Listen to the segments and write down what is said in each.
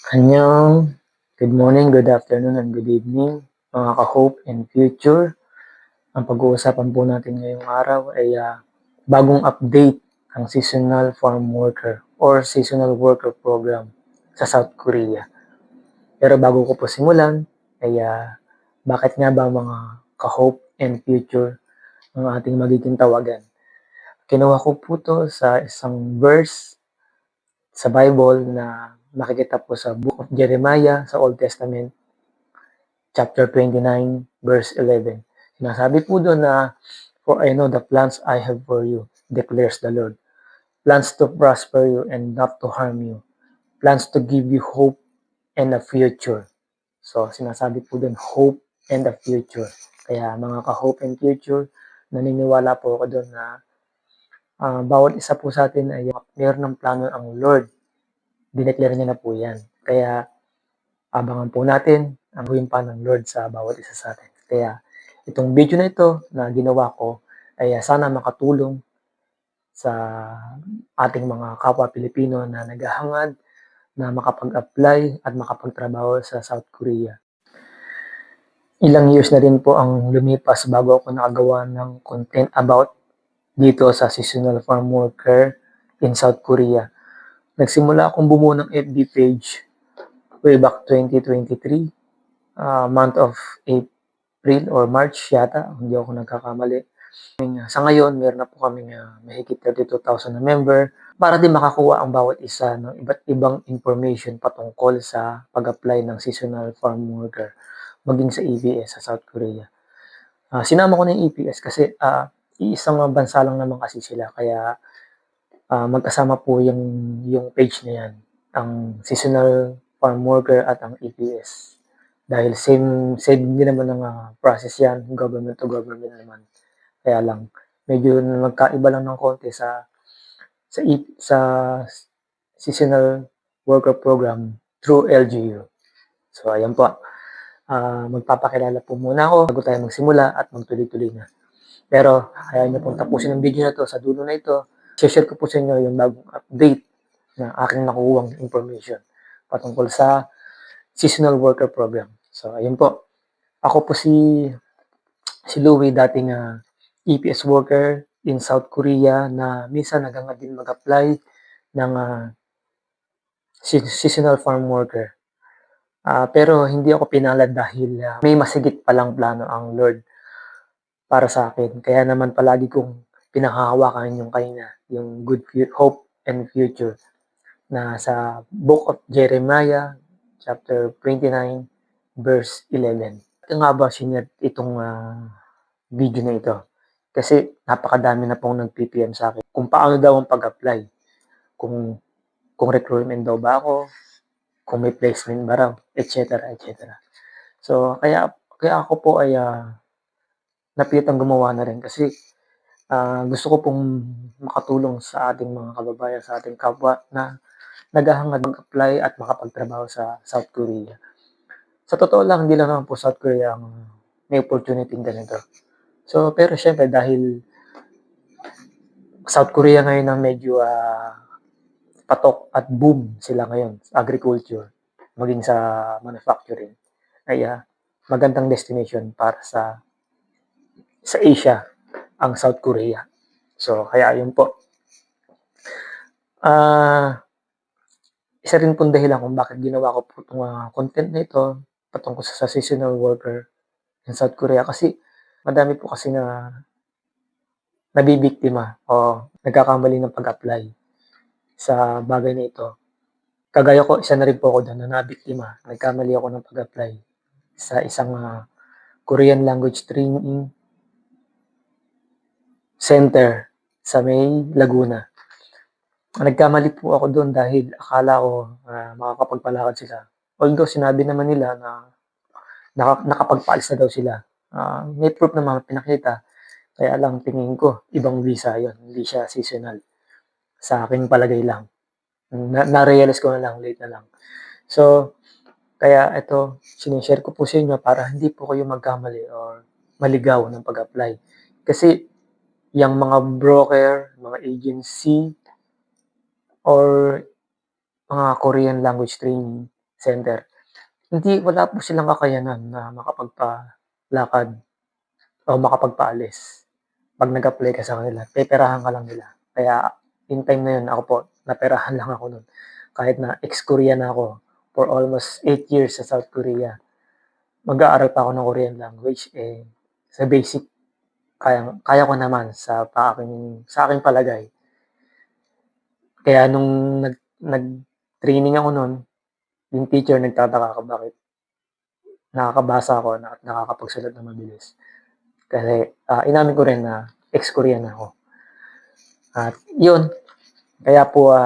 Annyeong, good morning, good afternoon, and good evening, mga ka-hope and future. Ang pag-uusapan po natin ngayong araw ay bagong update ang seasonal farm worker or seasonal worker program sa South Korea. Pero bago ko po simulan, ay bakit nga ba mga ka-hope and future ang ating magiging tawagan? Kinuha ko po to sa isang verse sa Bible na makikita po sa Book of Jeremiah sa Old Testament, chapter 29, verse 11. Sinasabi po doon na, "For I know the plans I have for you, declares the Lord. Plans to prosper you and not to harm you. Plans to give you hope and a future." So, sinasabi po doon, hope and a future. Kaya mga ka-hope and future, naniniwala po ako doon na bawat isa po sa atin ay meron ng plano ang Lord. Dineclare niya na po yan. Kaya abangan po natin ang gawin pa ng Lord sa bawat isa sa atin. Kaya itong video na ito na ginawa ko ay sana makatulong sa ating mga kapwa Pilipino na naghahangad na makapag-apply at makapagtrabaho sa South Korea. Ilang years na rin po ang lumipas bago ako nakagawa ng content about dito sa seasonal farm worker in South Korea. Nagsimula akong bumuo ng FB page way back 2023, month of April or March yata, hindi ako nagkakamali. Sa ngayon, meron na po kaming mahigit 32,000 na member para din makakuha ang bawat isa ng iba't ibang information patungkol sa pag-apply ng seasonal farm worker maging sa EPS sa South Korea. Sinama ko na yung EPS kasi iisang bansa lang naman kasi sila kaya magkasama po yung page na yan, ang seasonal farm worker at ang EPS. Dahil same din naman ng process yan, government to government naman. Kaya lang, medyo nagkaiba lang ng konti sa seasonal worker program through LGU. So, ayan po. Magpapakilala po muna ako bago tayo magsimula at magtuloy-tuloy na. Pero, ayaw niyo pong tapusin ang video na to sa dulo na ito. Share ko po sa inyo yung bagong update na aking nakukuhang information patungkol sa seasonal worker program. So, ayun po. Ako po si Louie, dating EPS worker in South Korea na minsan nagangad din mag-apply ng seasonal farm worker. Pero hindi ako pinalad dahil may masigit palang plano ang Lord para sa akin. Kaya naman palagi kong pinanghahawakan yung yung good hope and future na sa Book of Jeremiah, chapter 29, verse 11. Ito nga ba sinert itong video na ito? Kasi napakadami na pong nag-PPM sa akin kung paano daw ang pag-apply. Kung recruitment daw ba ako, kung may placement ba raw, etc. etc. So, kaya ako po ay napilitang gumawa na rin kasi gusto ko pong makatulong sa ating mga kababayan, sa ating kapwa na naghahangad mag-apply at makapagtrabaho sa South Korea. Sa totoo lang, hindi lang naman po South Korea ang may opportunity ganito. So, pero syempre dahil South Korea ngayon ang medyo patok at boom sila ngayon sa agriculture, maging sa manufacturing, ay magandang destination para sa Asia ang South Korea. So, kaya yun po. Isa rin pong dahilan kung bakit ginawa ko po itong content na ito patungkol sa seasonal worker in South Korea kasi madami po kasi na nabibiktima o nagkakamali ng pag-apply sa bagay na ito. Kagaya ko, isa na rin po ako doon na nabiktima. Nagkamali ako ng pag-apply sa isang Korean language training center sa may Laguna. Nagkamali po ako doon dahil akala ko makakapagpalakad sila. Although sinabi naman nila na nakapagpaalis na daw sila. May proof naman pinakita. Kaya lang tingin ko, ibang visa yon, hindi siya seasonal. Sa aking palagay lang. Na-realize ko na lang, late na lang. So, kaya ito, sinishare ko po sa inyo para hindi po kayo magkamali or maligaw ng pag-apply. Kasi, yung mga broker, mga agency, or mga Korean language training, center. Wala po silang kakayanan na makapagpalakad o makapagpaalis. 'Pag nag-apply ka sa kanila, peperahan ka lang nila. Kaya yung time na yun ako po, naperahan lang ako nun. Kahit na ex-Korean na ako for almost 8 years sa South Korea, mag-aaral pa ako ng Korean language, sa basic kaya ko naman sa aking palagay. Kaya nung nag-training ako nun, yung teacher nagtataka kung bakit nakakabasa ako at nakakapagsulat ng mabilis. Kasi, inamin ko rin na ex-Korean ako. At yun, kaya po,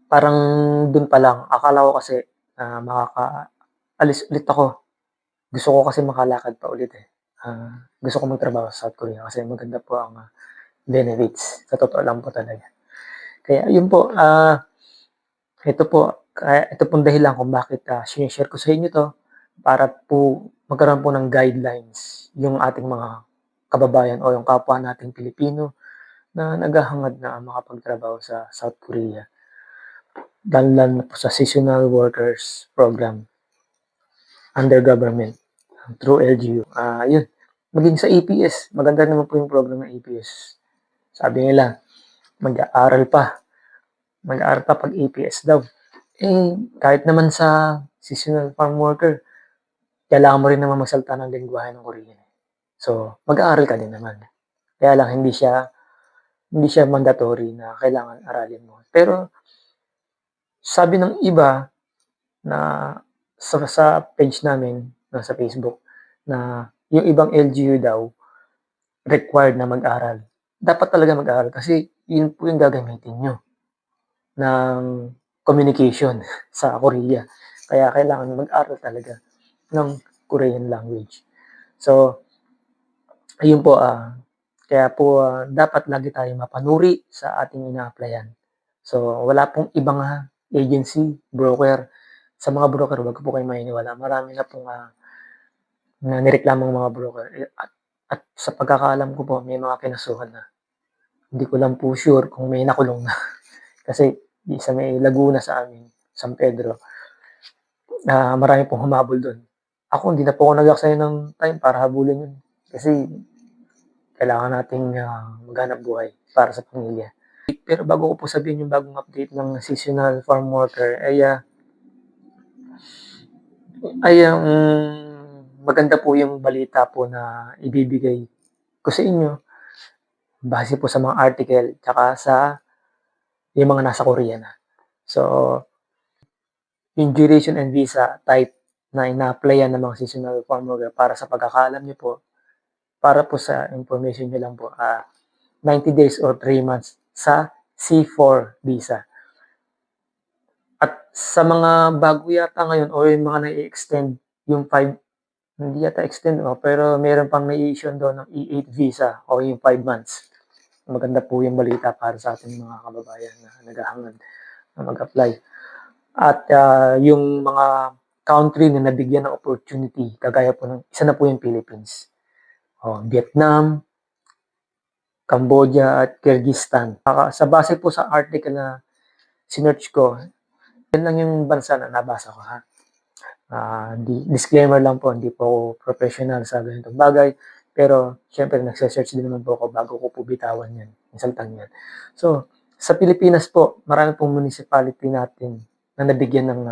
parang dun pa lang akala ko kasi, makakaalis ulit ako. Gusto ko kasi makalakad pa ulit, gusto ko magtrabaho sa South Korea kasi maganda po ang, benefits, sa totoo lang po talaga. Kaya yun po, ito pong dahilan kung bakit, shine-share ko sa inyo 'to para po magkaroon po ng guidelines yung ating mga kababayan o yung kapwa nating Pilipino na naghahangad na makapagtrabaho sa South Korea, lalo na po sa Seasonal Workers Program under government through LGU. Yun, maging sa APS, maganda naman po yung program ng APS. Sabi nila, mag-aaral pa, mag-aaral pa 'pag APS daw. Kahit naman sa seasonal farm worker, kailangan mo rin naman magsalita ng lengguwahe ng Korean. So, mag-aaral ka din naman. Kaya lang hindi siya mandatory na kailangan aralin mo. Pero sabi ng iba na sa page namin na sa Facebook na yung ibang LGU daw required na mag-aral. Dapat talaga mag-aral kasi yun po yung gagamitin nyo ng communication sa Korea. Kaya kailangan mag-aral talaga ng Korean language. So, ayun po, kaya po dapat lagi tayong mapanuri sa ating ina-applyan. So, wala pong ibang agency, broker. Sa mga broker, wag po kayong maniniwala. Marami na pong na nireklamong mga broker. At sa pagkakaalam ko po, may mga kinasuhan na. Hindi ko lang po sure kung may nakulong na. Kasi sa may Laguna sa amin, San Pedro, marami pong humabol doon. Ako, hindi na po ako nag-aksaya ng time para habulin yun. Kasi kailangan nating maghanap buhay para sa pamilya. Pero bago ko po sabihin yung bagong update ng seasonal farm worker, maganda po yung balita po na ibibigay ko sa inyo base po sa mga article tsaka sa yung mga nasa Korea na. So, yung duration and visa type na ina-applyan ng mga seasonal farm worker para sa pagkakaalam niyo po, para po sa information niyo lang po, 90 days or 3 months sa C4 visa. At sa mga bago yata ngayon o yung mga nai-extend yung 5, hindi yata extend, pero meron pang nai-issue doon ng E8 visa o yung 5 months. Maganda po yung balita para sa ating mga kababayan na naghahangad na mag-apply. At yung mga country na nabigyan ng opportunity, kagaya po ng isa na po yung Philippines, Vietnam, Cambodia at Kyrgyzstan. Sa base po sa article na sinearch ko, yan lang yung bansa na nabasa ko disclaimer lang po, hindi po ako professional sa ganitong bagay. Pero syempre nagse-search din naman po ako bago ko po bitawan yan, yung salitang yan. So, sa Pilipinas po, marami pong municipality natin na nabigyan ng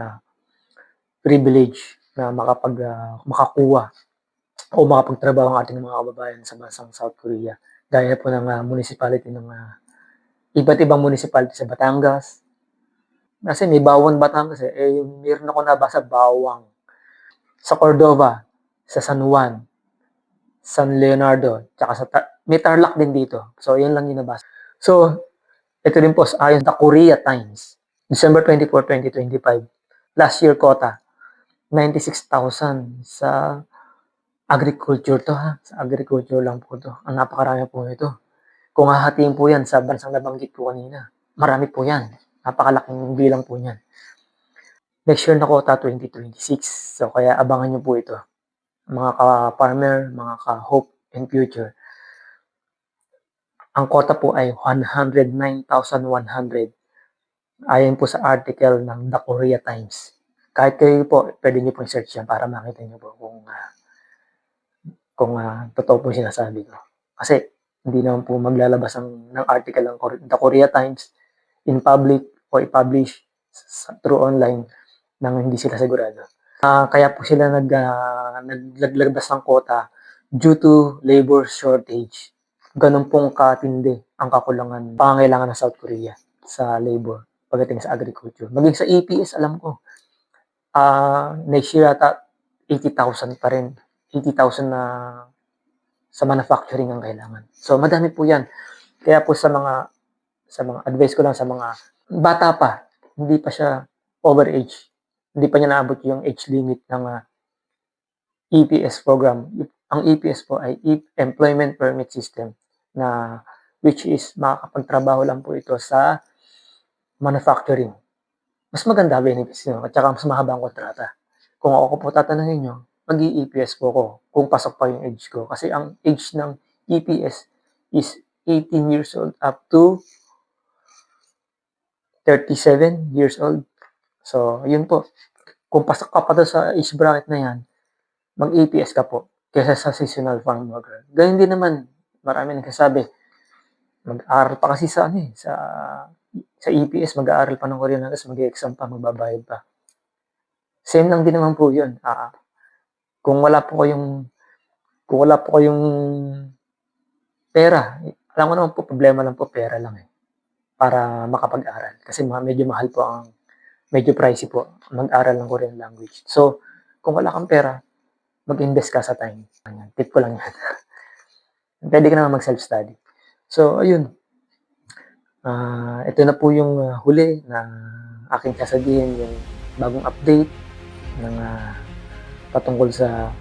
privilege na makakuha o makapagtrabaho ang ating mga kababayan sa bansang South Korea. Gaya po ng municipality ng iba't ibang municipality sa Batangas. Kasi may Bawang Batangas meron ako nabasa Bawang. Sa Cordova, sa San Juan, San Leonardo, tsaka may Tarlac din dito. So, yan lang yung nabasa. So, ito din po, ayon sa Korea Times, December 24, 2025, last year quota, 96,000 sa agriculture to sa agriculture lang po to. Ang napakarami po ito. Kung hahatiin po yan sa bansang nabanggit po kanina, marami po yan. Napakalaking bilang po niyan. Next year na quota, 2026. So, kaya abangan nyo po ito. Mga ka-farmer, mga ka-hope and future. Ang quota po ay 109,100 ayon po sa article ng The Korea Times. kahit kayo po, pwede nyo pong search yan para makita nyo po kung totoo po sinasabi ko. Kasi hindi naman po maglalabas ng article ng The Korea Times in public o i-publish through online nang hindi sila sigurado. Kaya po sila naglaglas ng quota due to labor shortage. Ganun pong katindi ang kakulangan, pangangailangan ng South Korea sa labor pagdating sa agriculture. Maging sa EPS, alam ko, next year ata 80,000 pa rin. 80,000 na sa manufacturing ang kailangan. So madami po 'yan. Kaya po sa mga advice ko lang sa mga bata pa, hindi pa siya overage. Hindi pa niya naabot yung age limit ng EPS program. Ang EPS po ay Employment Permit System na which is makakapagtrabaho lang po ito sa manufacturing. Mas maganda benefits nyo at saka mas mahaba ang kontrata. Kung ako po tatanungin nyo, mag-i-EPS po ko kung pasok pa yung age ko. Kasi ang age ng EPS is 18 years old up to 37 years old. So, yun po. Kung pasok ka pa doon sa age bracket na yan, mag-EPS ka po kaysa sa seasonal farm worker. Ganyan din naman, marami nagsasabi, mag-aaral pa kasi sa EPS, mag-aaral pa ng Korean tapos mag-exam pa, magbabayad pa. Same lang din naman po yun. Kung wala po kayong pera, alam ko naman po, problema lang po, pera lang para makapag-aral. Kasi medyo mahal po medyo pricey po, mag-aral ng Korean language. So, kung wala kang pera, mag-invest ka sa time. Tip ko lang yan. Pwede ka naman mag-self-study. So, ayun. Ito na po yung huli na aking sasabihin, yung bagong update ng patungkol sa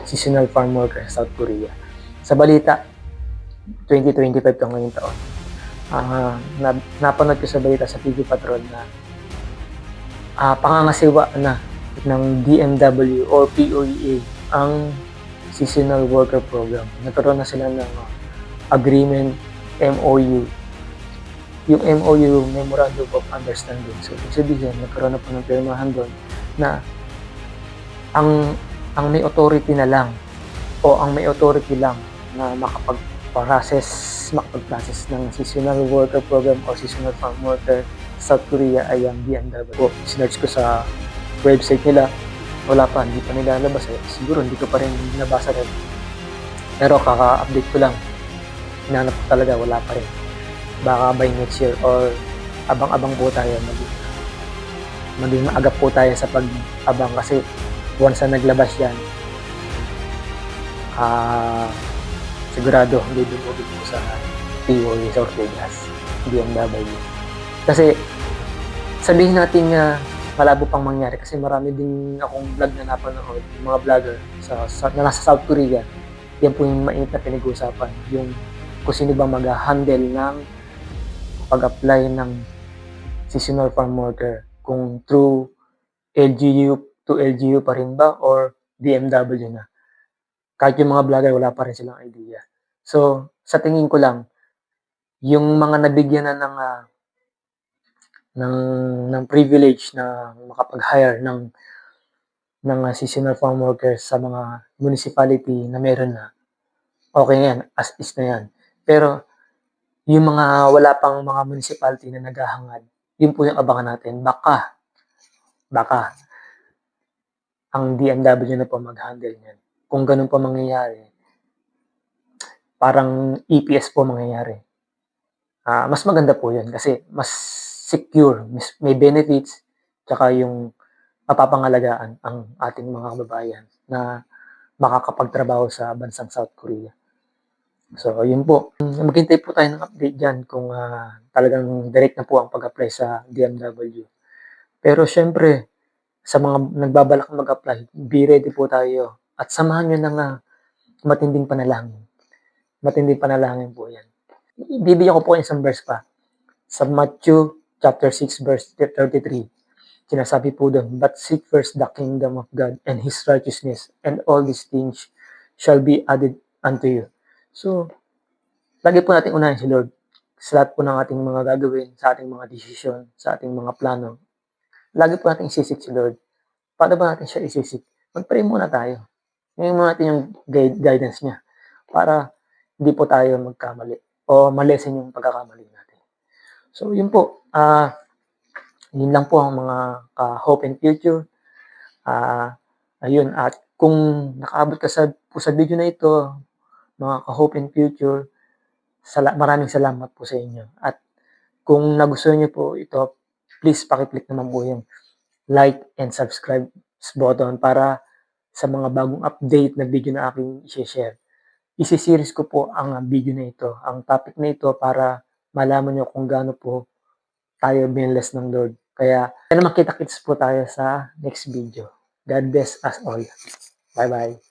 seasonal farm worker sa South Korea. Sa balita, 2025 ka ngayong taon. Napanood ko sa balita sa TV Patrol na pangangasiwa na ng DMW or POEA ang seasonal worker program. Nagkaroon na sila ng agreement, MOU. Yung MOU, Memorandum of Understanding. So, ibig sabihin, nagkaroon na po ng pirmahan doon na ang may authority na lang o ang may authority lang na makapag-process ng seasonal worker program o seasonal farm worker sa South Korea ay ang DMW. Sinerch ko sa website nila, wala pa, hindi pa nilalabas siguro hindi ko pa rin nabasa rin. Pero kaka-update ko lang, hinanap ko talaga, wala pa rin. Baka by next year or abang-abang po tayo, maging maagap po tayo sa pag-abang kasi once na naglabas yan, sigurado hindi dumugit po sa POE sa Ortegas, DMW. Kasi sabihin natin malabo pang mangyari kasi marami din akong vlog na napanood, yung mga vlogger na nasa South Korea. Yan po yung mainit na pinag-uusapan, yung kung sino ba mag-handle ng pag-apply ng seasonal farm worker, kung through LGU to LGU pa rin ba or DMW na. Kahit yung mga vlogger, wala pa rin silang idea. So, sa tingin ko lang, yung mga nabigyan na ng privilege na makapag-hire ng seasonal farm workers sa mga municipality na meron na, okay na yan, as is na yan. Pero, yung mga wala pang mga municipality na naghahangad, yun po yung abangan natin. Baka, ang DMW na po mag-handle niyan. Kung ganun po mangyayari, parang EPS po mangyayari. Mas maganda po yun kasi mas secure, may benefits, tsaka yung mapapangalagaan ang ating mga kababayan na makakapagtrabaho sa bansang South Korea. So, yun po. Maghintay po tayo ng update dyan kung talagang direct na po ang pag-apply sa DMW. Pero syempre, sa mga nagbabalak mag-apply, be ready po tayo at samahan nyo ng matinding panalangin. Matinding panalangin po yan. Bibigyan ko po isang verse pa. Sa Matthew chapter 6 verse 33, sinasabi po doon, but seek first the kingdom of God and His righteousness, and all these things shall be added unto you. So, lagi po natin unahin si Lord sa lahat po ng ating mga gagawin, sa ating mga desisyon, sa ating mga plano. lagi po natin isisik si Lord. Paano ba natin siya isisik? Mag-pray muna tayo. Hingin muna natin yung guidance niya para hindi po tayo magkamali o ma-lessen yung pagkakamali natin. So yun po, yun lang po ang mga hope and future. Ayun, at kung nakaabot ka sa video na ito, mga ka-hope and future, maraming salamat po sa inyo. At kung nagustuhan niyo po ito, please paki-click naman po yung like and subscribe button para sa mga bagong update na video na aking i-share. Isi-series ko po ang video na ito, ang topic na ito para malaman niyo kung gaano po tayo binless ng Lord. Kaya makita-kits po tayo sa next video. God bless us all. Bye-bye.